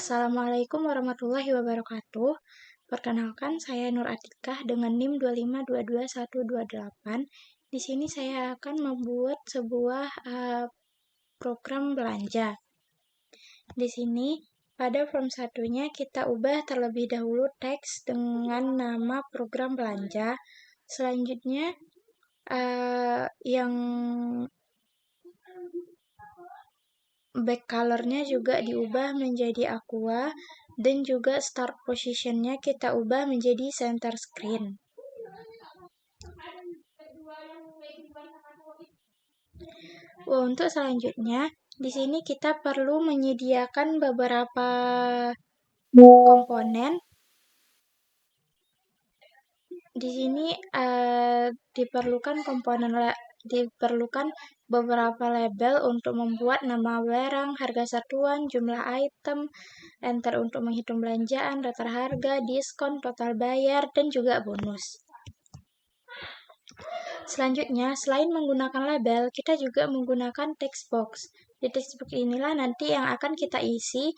Assalamualaikum warahmatullahi wabarakatuh. Perkenalkan, saya Nur Atikah dengan NIM 2522128. Di sini saya akan membuat sebuah program belanja. Di sini pada form satunya kita ubah terlebih dahulu teks dengan nama program belanja. Selanjutnya yang back color-nya juga diubah menjadi aqua dan juga start position-nya kita ubah menjadi center screen. Untuk selanjutnya, di sini kita perlu menyediakan beberapa komponen. Di sini diperlukan beberapa label untuk membuat nama barang, harga satuan, jumlah item, enter untuk menghitung belanjaan, daftar harga, diskon, total bayar, dan juga bonus. Selanjutnya, selain menggunakan label, kita juga menggunakan text box. Di text box inilah nanti yang akan kita isi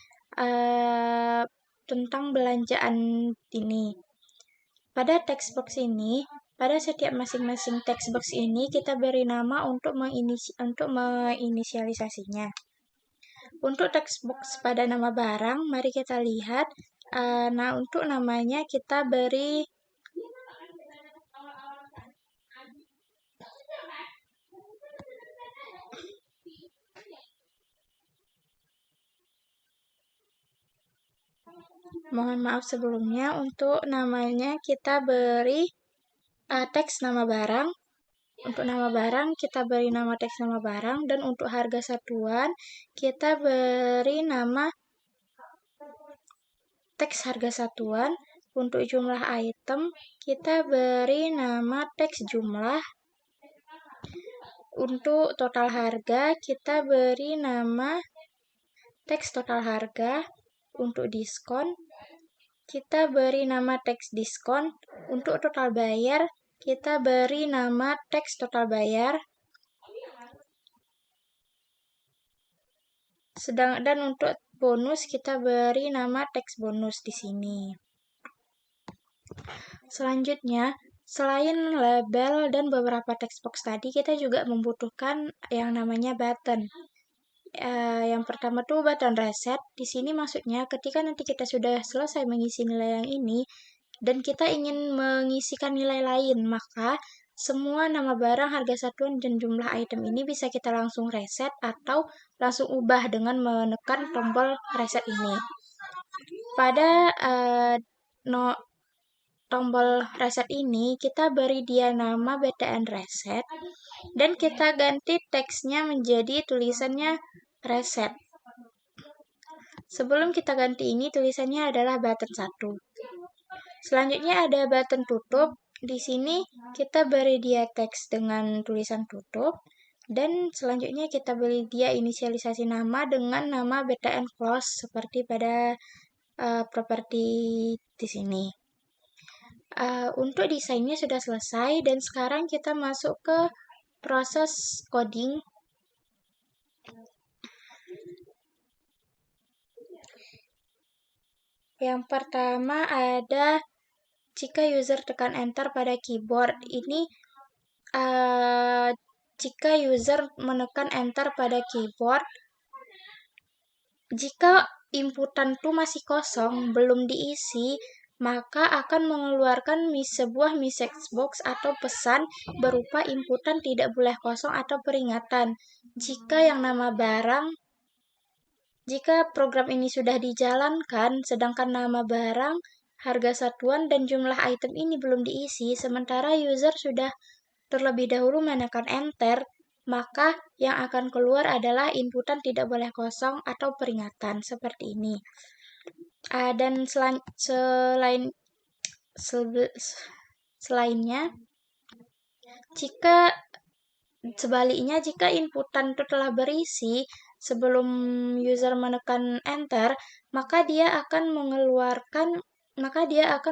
tentang belanjaan ini. Pada text box ini, pada setiap masing-masing text box ini kita beri nama untuk menginisialisasinya. Untuk text box pada nama barang, mari kita lihat. Untuk namanya kita beri mohon maaf sebelumnya, untuk namanya kita beri teks nama barang. Untuk nama barang kita beri nama teks nama barang, dan untuk harga satuan kita beri nama teks harga satuan. Untuk jumlah item kita beri nama teks jumlah. Untuk total harga kita beri nama teks total harga. Untuk diskon kita beri nama teks diskon. Untuk total bayar kita beri nama teks total bayar. Dan untuk bonus kita beri nama teks bonus di sini. Selanjutnya, selain label dan beberapa text box tadi, kita juga membutuhkan yang namanya button. Yang pertama tuh button reset. Di sini maksudnya ketika nanti kita sudah selesai mengisi nilai yang ini dan kita ingin mengisikan nilai lain, maka semua nama barang, harga satuan, dan jumlah item ini bisa kita langsung reset atau langsung ubah dengan menekan tombol reset ini. Pada tombol reset ini, kita beri dia nama BTN reset, dan kita ganti teksnya menjadi tulisannya reset. Sebelum kita ganti ini, tulisannya adalah button 1. Selanjutnya ada button tutup. Di sini kita beri dia teks dengan tulisan tutup, dan selanjutnya kita beri dia inisialisasi nama dengan nama BTN close seperti pada properti di sini. Untuk desainnya sudah selesai, dan sekarang kita masuk ke proses coding. Yang pertama ada jika user tekan enter pada keyboard. Ini jika user menekan enter pada keyboard, jika inputan itu masih kosong, belum diisi, maka akan mengeluarkan sebuah message box atau pesan berupa inputan tidak boleh kosong atau peringatan. Jika program ini sudah dijalankan, sedangkan nama barang, harga satuan, dan jumlah item ini belum diisi, sementara user sudah terlebih dahulu menekan enter, maka yang akan keluar adalah inputan tidak boleh kosong atau peringatan seperti ini. Dan selainnya, sebaliknya jika inputan itu telah berisi sebelum user menekan enter, maka dia akan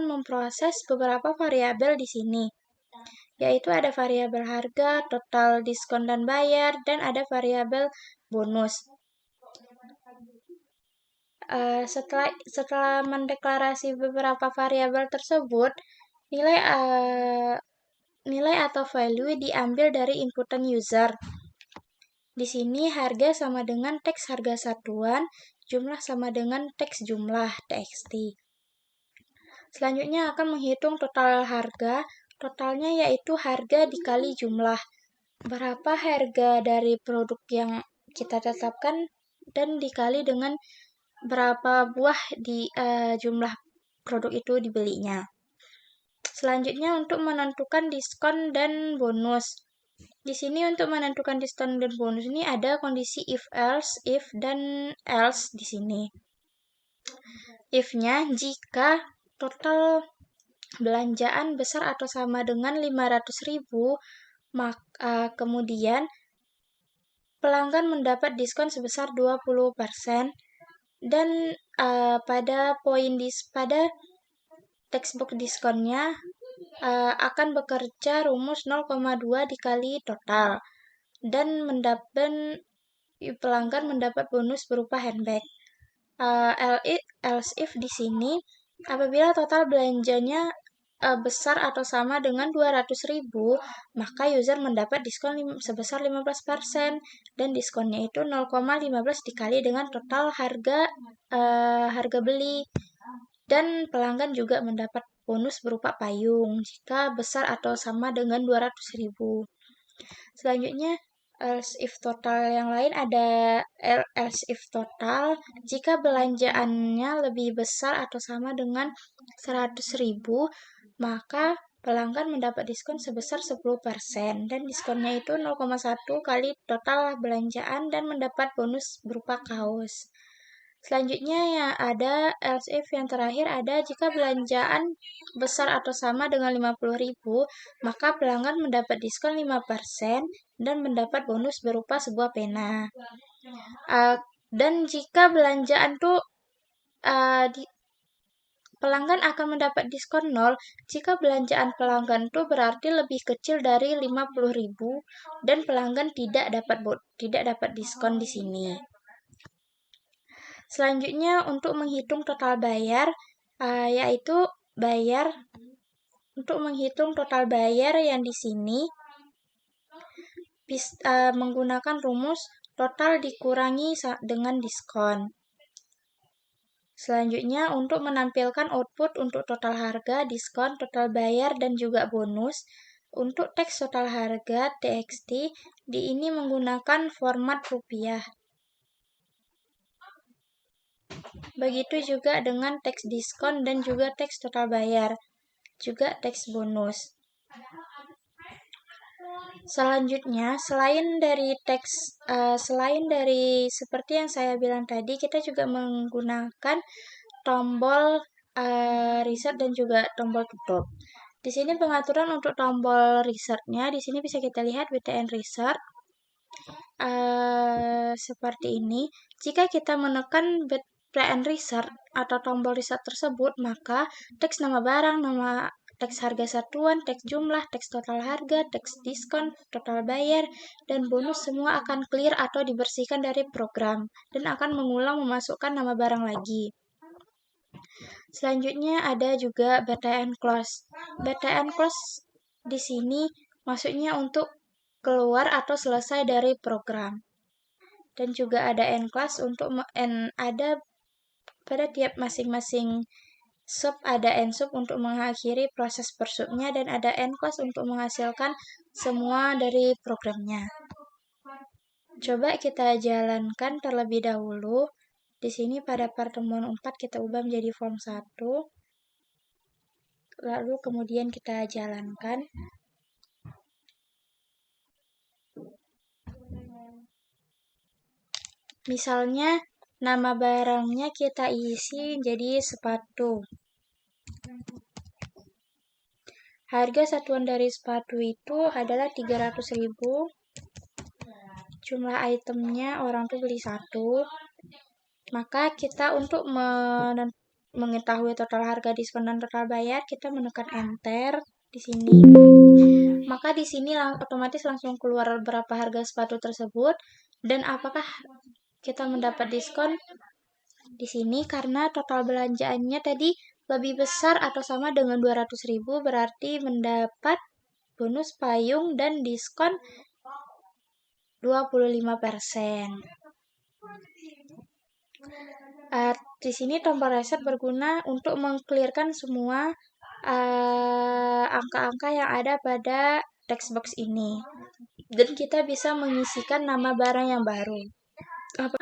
memproses beberapa variabel di sini, yaitu ada variabel harga, total diskon dan bayar, dan ada variabel bonus. Setelah mendeklarasi beberapa variabel tersebut, nilai atau value diambil dari inputan user. Di sini harga sama dengan teks harga satuan, jumlah sama dengan teks jumlah txt. Selanjutnya akan menghitung total harga. Totalnya yaitu harga dikali jumlah. Berapa harga dari produk yang kita tetapkan dan dikali dengan berapa buah di jumlah produk itu dibelinya. Selanjutnya untuk menentukan diskon dan bonus. Di sini untuk menentukan diskon dan bonus ini ada kondisi if else, if dan else di sini. If-nya jika total belanjaan besar atau sama dengan 500.000, maka kemudian pelanggan mendapat diskon sebesar 20%, dan pada textbook diskonnya akan bekerja rumus 0,2 dikali total, dan pelanggan mendapat bonus berupa handbag. Else if di sini apabila total belanjanya besar atau sama dengan 200.000, maka user mendapat diskon sebesar 15%, dan diskonnya itu 0,15 dikali dengan total harga beli, dan pelanggan juga mendapat bonus berupa payung jika besar atau sama dengan 200.000. Selanjutnya else if total yang lain ada else if total jika belanjaannya lebih besar atau sama dengan 100.000, maka pelanggan mendapat diskon sebesar 10%, dan diskonnya itu 0,1 kali total belanjaan dan mendapat bonus berupa kaos. Selanjutnya yang ada else if yang terakhir ada jika belanjaan besar atau sama dengan 50.000, maka pelanggan mendapat diskon 5% dan mendapat bonus berupa sebuah pena. Dan jika belanjaan tuh pelanggan akan mendapat diskon 0 jika belanjaan pelanggan tuh berarti lebih kecil dari 50.000 dan pelanggan tidak dapat diskon di sini. Selanjutnya untuk menghitung total bayar, yaitu untuk menghitung total bayar yang di sini menggunakan rumus total dikurangi dengan diskon. Selanjutnya untuk menampilkan output untuk total harga, diskon, total bayar, dan juga bonus. Untuk teks total harga txt ini menggunakan format rupiah. Begitu juga dengan teks diskon dan juga teks total bayar, juga teks bonus. Selanjutnya, selain dari seperti yang saya bilang tadi, kita juga menggunakan tombol reset dan juga tombol tutup. Di sini pengaturan untuk tombol resetnya, di sini bisa kita lihat btn reset seperti ini. Jika kita menekan btn reset atau tombol reset tersebut, maka teks nama barang, teks harga satuan, teks jumlah, teks total harga, teks diskon, total bayar, dan bonus semua akan clear atau dibersihkan dari program dan akan mengulang memasukkan nama barang lagi. Selanjutnya ada juga btn close. Btn close di sini maksudnya untuk keluar atau selesai dari program. Dan juga ada end class untuk ada pada tiap masing-masing sub ada end sub untuk mengakhiri proses per subnya, dan ada end class untuk menghasilkan semua dari programnya. Coba kita jalankan terlebih dahulu. Di sini pada pertemuan 4 kita ubah menjadi form 1. Lalu kemudian kita jalankan. Misalnya nama barangnya kita isi jadi sepatu. Harga satuan dari sepatu itu adalah 300.000. Jumlah itemnya orang tuh beli 1. Maka kita untuk mengetahui total harga, diskon, dan total bayar, kita menekan enter di sini. Maka di sini otomatis langsung keluar berapa harga sepatu tersebut dan apakah kita mendapat diskon Di sini karena total belanjaannya tadi lebih besar atau sama dengan 200.000, berarti mendapat bonus payung dan diskon 25%. Di sini tombol reset berguna untuk mengclearkan semua angka-angka yang ada pada text box ini. Dan kita bisa mengisikan nama barang yang baru.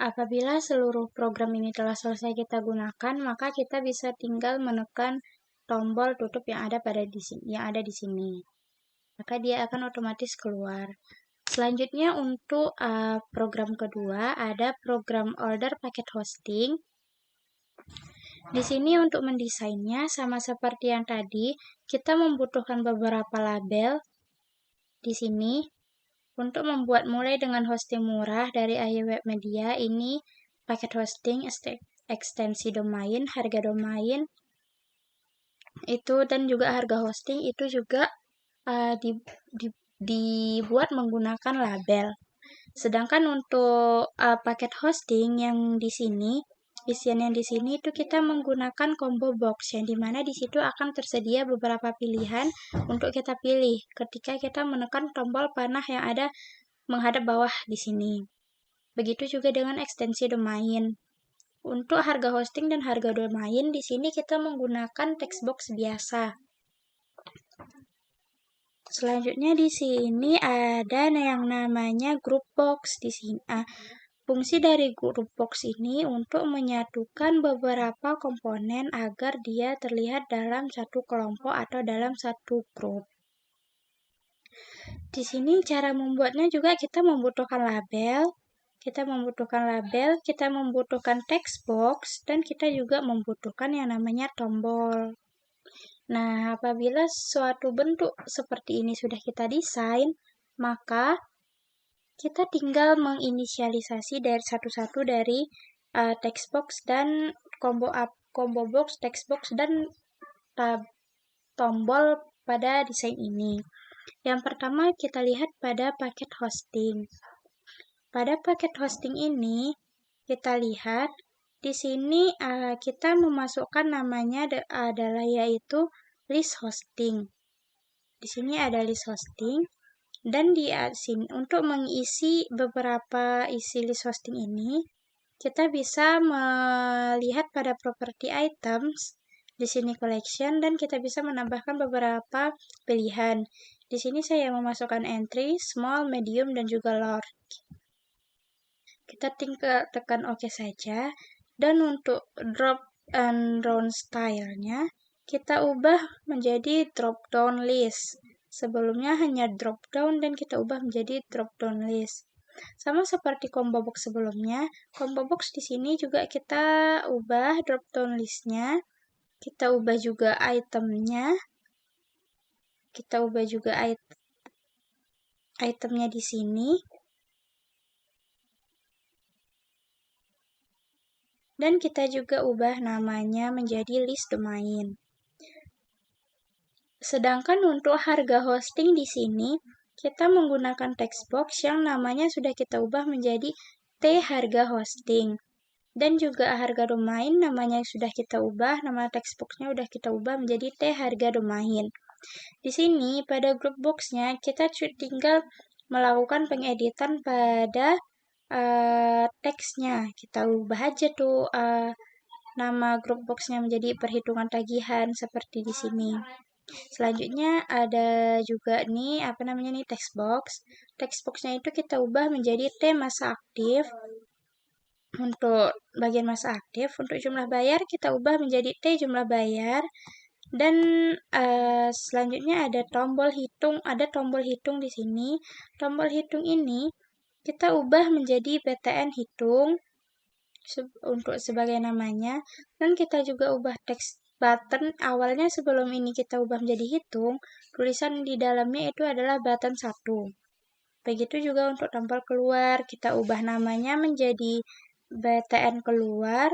Apabila seluruh program ini telah selesai kita gunakan, maka kita bisa tinggal menekan tombol tutup yang ada di sini. Maka dia akan otomatis keluar. Selanjutnya untuk program kedua ada program order paket hosting. Di sini untuk mendesainnya sama seperti yang tadi, kita membutuhkan beberapa label di sini. Untuk membuat mulai dengan hosting murah dari AY Web Media, ini paket hosting, ekstensi domain, harga domain, itu dan juga harga hosting itu juga dibuat menggunakan label. Sedangkan untuk paket hosting yang di sini, isian yang di sini itu kita menggunakan combo box yang dimana di situ akan tersedia beberapa pilihan untuk kita pilih ketika kita menekan tombol panah yang ada menghadap bawah di sini. Begitu juga dengan ekstensi domain. Untuk harga hosting dan harga domain di sini kita menggunakan text box biasa. Selanjutnya di sini ada yang namanya group box di sini. Fungsi dari group box ini untuk menyatukan beberapa komponen agar dia terlihat dalam satu kelompok atau dalam satu grup. Di sini cara membuatnya juga kita membutuhkan label, kita membutuhkan text box, dan kita juga membutuhkan yang namanya tombol. Nah, apabila suatu bentuk seperti ini sudah kita desain, maka kita tinggal menginisialisasi dari satu-satu dari text box dan combo box, text box, dan tombol pada desain ini. Yang pertama kita lihat pada paket hosting. Pada paket hosting ini kita lihat di sini kita memasukkan namanya adalah yaitu list hosting. Di sini ada list hosting dan di sini untuk mengisi beberapa isi list hosting ini kita bisa melihat pada property items. Di sini collection dan kita bisa menambahkan beberapa pilihan. Di sini saya memasukkan entry, small, medium, dan juga large. Kita tinggal tekan OK saja. Dan untuk drop and round style-nya, kita ubah menjadi drop down list. Sebelumnya hanya drop down dan kita ubah menjadi drop down list. Sama seperti combo box sebelumnya, combo box di sini juga kita ubah drop down list-nya. Kita ubah juga itemnya. Kita ubah juga itemnya di sini. Dan kita juga ubah namanya menjadi list domain. Sedangkan untuk harga hosting di sini, kita menggunakan text box yang namanya sudah kita ubah menjadi T harga hosting. Dan juga harga domain namanya sudah kita ubah, nama text box-nya sudah kita ubah menjadi T harga domain. Di sini pada group box-nya kita tinggal melakukan pengeditan pada teksnya. Kita ubah aja tuh nama group box-nya menjadi perhitungan tagihan seperti di sini. Selanjutnya ada juga nih text box. Text box-nya itu kita ubah menjadi T masa aktif. Untuk bagian masa aktif, untuk jumlah bayar kita ubah menjadi T jumlah bayar. Dan selanjutnya ada tombol hitung di sini. Tombol hitung ini kita ubah menjadi BTN hitung untuk sebagai namanya, dan kita juga ubah teks button awalnya sebelum ini kita ubah menjadi hitung, tulisan di dalamnya itu adalah button 1. Begitu juga untuk tombol keluar, kita ubah namanya menjadi BTN keluar,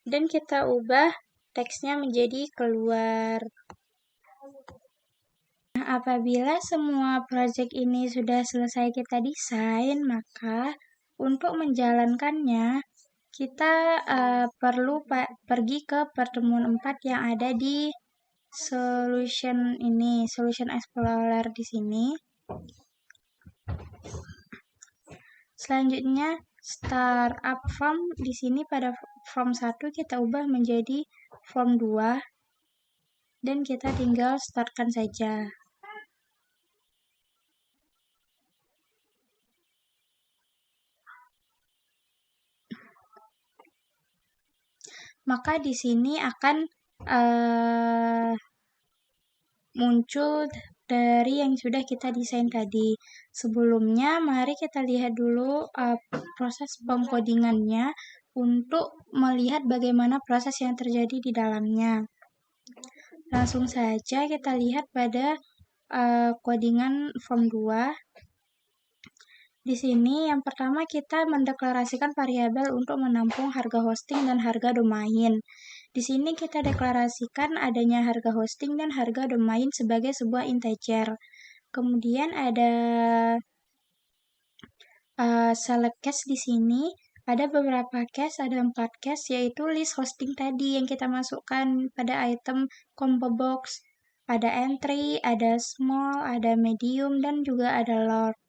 dan kita ubah teksnya menjadi keluar. Nah, apabila semua project ini sudah selesai kita desain, maka untuk menjalankannya, kita perlu pergi ke pertemuan 4 yang ada di Solution Explorer di sini. Selanjutnya Startup Form di sini pada form 1 kita ubah menjadi form 2 dan kita tinggal startkan saja. Maka di sini akan muncul dari yang sudah kita desain tadi. Sebelumnya, mari kita lihat dulu proses pengkodingannya untuk melihat bagaimana proses yang terjadi di dalamnya. Langsung saja kita lihat pada codingan form 2. Di sini yang pertama kita mendeklarasikan variabel untuk menampung harga hosting dan harga domain. Di sini kita deklarasikan adanya harga hosting dan harga domain sebagai sebuah integer. Kemudian ada select case di sini. Ada beberapa case, ada 4 case, yaitu list hosting tadi yang kita masukkan pada item combo box. Ada entry, ada small, ada medium, dan juga ada large.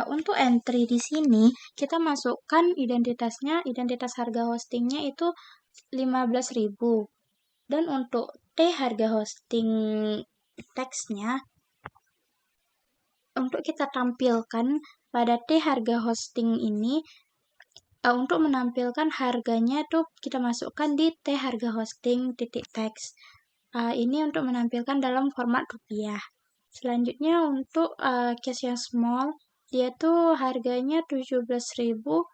Untuk entry di sini, kita masukkan identitasnya, identitas harga hostingnya itu 15.000. Dan untuk T harga hosting teksnya, untuk kita tampilkan pada T harga hosting ini, untuk menampilkan harganya tuh kita masukkan di T harga hosting titik teks. Ini untuk menampilkan dalam format rupiah. Selanjutnya untuk case yang small, dia tuh harganya 17.900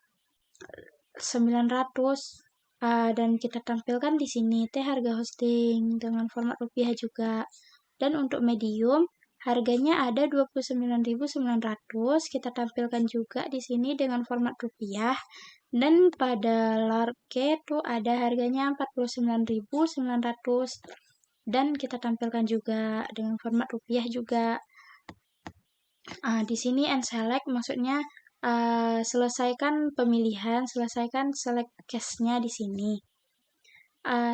dan kita tampilkan di sini T harga hosting dengan format rupiah juga. Dan untuk medium, harganya ada 29.900, kita tampilkan juga di sini dengan format rupiah. Dan pada large itu ada harganya 49.900 dan kita tampilkan juga dengan format rupiah juga. Di sini and select maksudnya selesaikan pemilihan, selesaikan select case-nya di sini.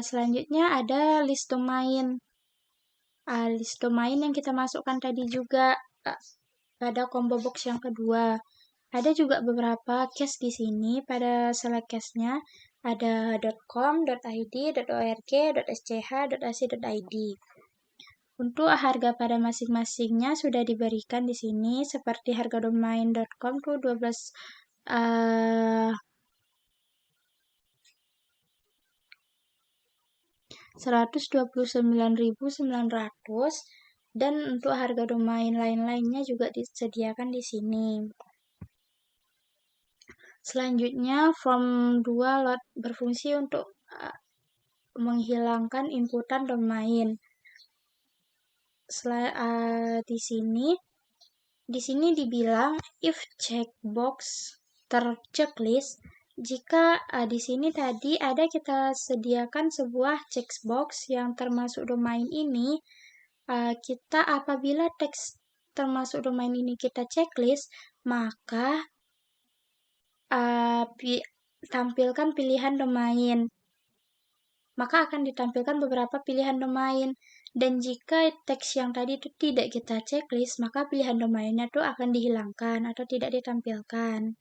Selanjutnya ada list domain. List domain yang kita masukkan tadi juga pada combo box yang kedua. Ada juga beberapa case di sini pada select case-nya. Ada .com, .id, .org, .sch, .ac.id. Untuk harga pada masing-masingnya sudah diberikan di sini, seperti harga domain.com tuh 129.900 dan untuk harga domain lain-lainnya juga disediakan di sini. Selanjutnya form 2 load berfungsi untuk menghilangkan inputan domain. Di sini dibilang if checkbox terchecklist, jika di sini tadi ada kita sediakan sebuah checkbox yang termasuk domain ini, kita apabila teks termasuk domain ini kita checklist, maka tampilkan pilihan domain. Maka akan ditampilkan beberapa pilihan domain. Dan jika teks yang tadi itu tidak kita checklist, maka pilihan domainnya itu akan dihilangkan atau tidak ditampilkan.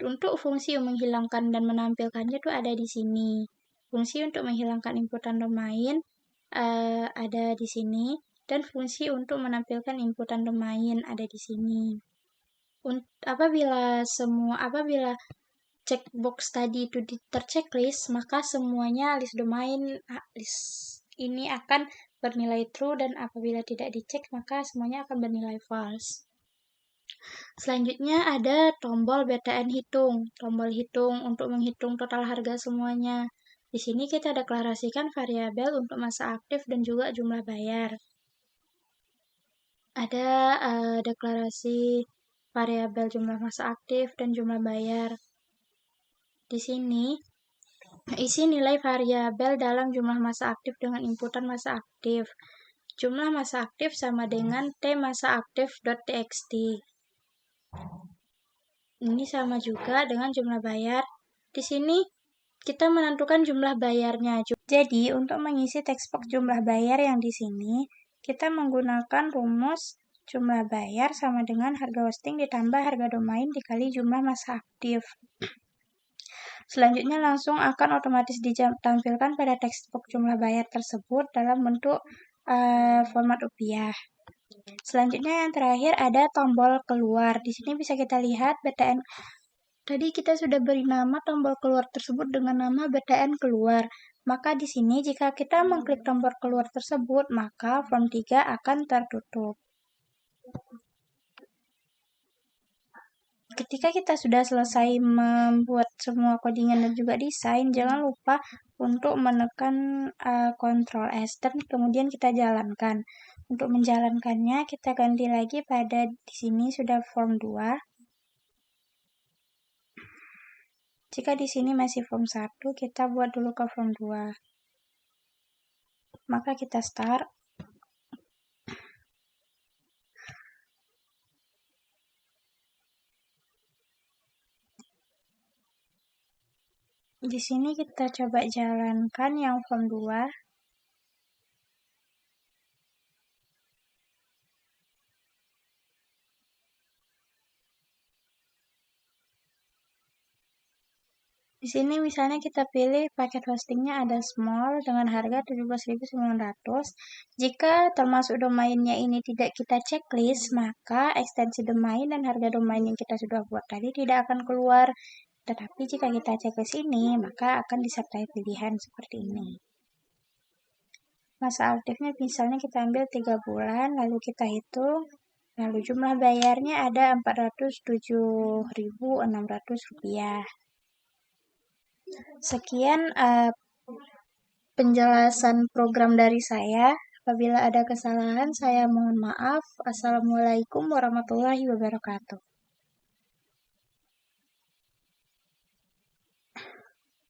Untuk fungsi menghilangkan dan menampilkannya itu ada di sini. Fungsi untuk menghilangkan inputan domain ada di sini, dan fungsi untuk menampilkan inputan domain ada di sini. Apabila checkbox tadi itu terchecklist, maka semuanya list domain list ini akan bernilai true, dan apabila tidak dicek maka semuanya akan bernilai false. Selanjutnya ada tombol BTN hitung, tombol hitung untuk menghitung total harga semuanya. Di sini kita deklarasikan variabel untuk masa aktif dan juga jumlah bayar. Ada deklarasi variabel jumlah masa aktif dan jumlah bayar. Di sini isi nilai variabel dalam jumlah masa aktif dengan inputan masa aktif. Jumlah masa aktif sama dengan t masa aktif.txt. Ini sama juga dengan jumlah bayar. Di sini kita menentukan jumlah bayarnya. Jadi, untuk mengisi text box jumlah bayar yang di sini, kita menggunakan rumus jumlah bayar sama dengan harga hosting ditambah harga domain dikali jumlah masa aktif. Selanjutnya langsung akan otomatis ditampilkan pada text box jumlah bayar tersebut dalam bentuk format rupiah. Selanjutnya yang terakhir ada tombol keluar. Di sini bisa kita lihat BTN. Tadi kita sudah beri nama tombol keluar tersebut dengan nama BTN keluar. Maka di sini jika kita mengklik tombol keluar tersebut, maka form 3 akan tertutup. Ketika kita sudah selesai membuat semua codingan dan juga desain, jangan lupa untuk menekan Ctrl S dan kemudian kita jalankan. Untuk menjalankannya, kita ganti lagi pada di sini sudah form 2. Jika di sini masih form 1, kita buat dulu ke form 2. Maka kita start. Di sini kita coba jalankan yang form 2. Di sini misalnya kita pilih paket hostingnya ada small dengan harga 17.900. Jika termasuk domainnya ini tidak kita checklist, maka ekstensi domain dan harga domain yang kita sudah buat tadi tidak akan keluar. Tetapi jika kita checklist ini, maka akan disertai pilihan seperti ini. Masa aktifnya misalnya kita ambil 3 bulan, lalu kita hitung, lalu jumlah bayarnya ada Rp407.600. Sekian penjelasan program dari saya. Apabila ada kesalahan, saya mohon maaf. Assalamualaikum warahmatullahi wabarakatuh.